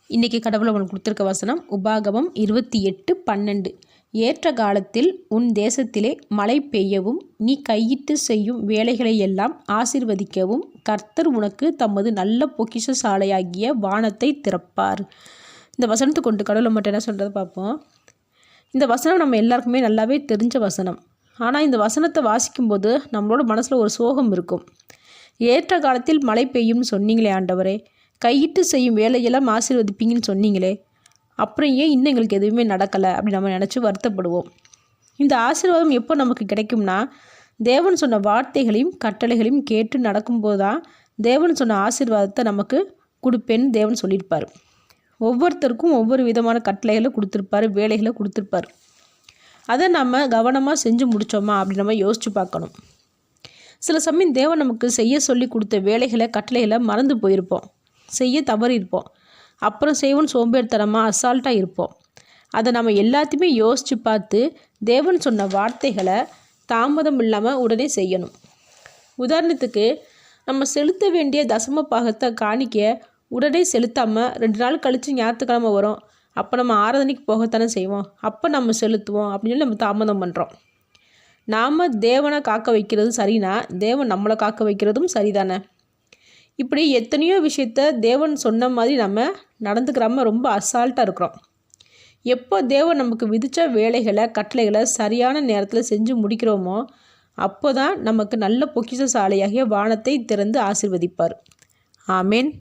இன்றைக்கி கடவுள் அவனுக்கு கொடுத்துருக்க வசனம் உபாகமம் 28:12. ஏற்ற காலத்தில் உன் தேசத்திலே மழை பெய்யவும் நீ கையிட்டு செய்யும் வேலைகளை எல்லாம் ஆசீர்வதிக்கவும் கர்த்தர் உனக்கு தமது நல்ல பொக்கிஷ சாலையாகிய வானத்தை திறப்பார். இந்த வசனத்தை கொண்டு கடவுளை மட்டும் என்ன சொல்கிறது பார்ப்போம். இந்த வசனம் நம்ம எல்லாருக்குமே நல்லாவே தெரிஞ்ச வசனம். ஆனால் இந்த வசனத்தை வாசிக்கும்போது நம்மளோட மனசில் ஒரு சோகம் இருக்கும். ஏற்ற காலத்தில் மழை பெய்யும்னு சொன்னீங்களே ஆண்டவரே, கையிட்டு செய்யும் வேலையெல்லாம் ஆசீர்வதிப்பீங்கன்னு சொன்னீங்களே, அப்புறம் ஏன் இன்னும் எங்களுக்கு எதுவுமே நடக்கலை அப்படி நம்ம நினச்சி வருத்தப்படுவோம். இந்த ஆசீர்வாதம் எப்போ நமக்கு கிடைக்கும்னா, தேவன் சொன்ன வார்த்தைகளையும் கட்டளைகளையும் கேட்டு நடக்கும்போது தான் தேவன் சொன்ன ஆசீர்வாதத்தை நமக்கு கொடுப்பேன்னு தேவன் சொல்லியிருப்பார். ஒவ்வொருத்தருக்கும் ஒவ்வொரு விதமான கட்டளைகளை கொடுத்துருப்பார், வேலைகளை கொடுத்துருப்பார். அதை நம்ம கவனமாக செஞ்சு முடித்தோமா அப்படி நம்ம யோசித்து பார்க்கணும். சில சமயம் தேவன் நமக்கு செய்ய சொல்லி கொடுத்த வேலைகளை கட்டளைகளை மறந்து போயிருப்போம், செய்ய தவறியிருப்போம். அப்புறம் செய்வோன்னு சோம்பேறித்தனமாக அசால்ட்டாக இருப்போம். அதை நம்ம எல்லாத்தையுமே யோசித்து பார்த்து தேவன் சொன்ன வார்த்தைகளை தாமதம் இல்லாமல் உடனே செய்யணும். உதாரணத்துக்கு, நம்ம செலுத்த வேண்டிய தசம பாகத்தை காணிக்க உடனே செலுத்தாமல் 2 நாள் கழித்து ஞாயிற்றுக்கிழமை வரும், அப்போ நம்ம ஆராதனைக்கு போகத்தானே செய்வோம், அப்போ நம்ம செலுத்துவோம் அப்படின்னு நம்ம தாமதம் பண்ணுறோம். நாம் தேவனை காக்க வைக்கிறது சரினா தேவன் நம்மளை காக்க வைக்கிறதும் சரிதானே. இப்படி எத்தனையோ விஷயத்த தேவன் சொன்ன மாதிரி நம்ம நடந்துக்கிறாம ரொம்ப அசால்ட்டாக இருக்கிறோம். எப்போ தேவன் நமக்கு விதித்த வேலைகளை கட்டளைகளை சரியான நேரத்தில் செஞ்சு முடிக்கிறோமோ அப்போ தான் நமக்கு நல்ல பொக்கிஷ சாலையாகிய வானத்தை திறந்து ஆசீர்வதிப்பார். ஆமேன்.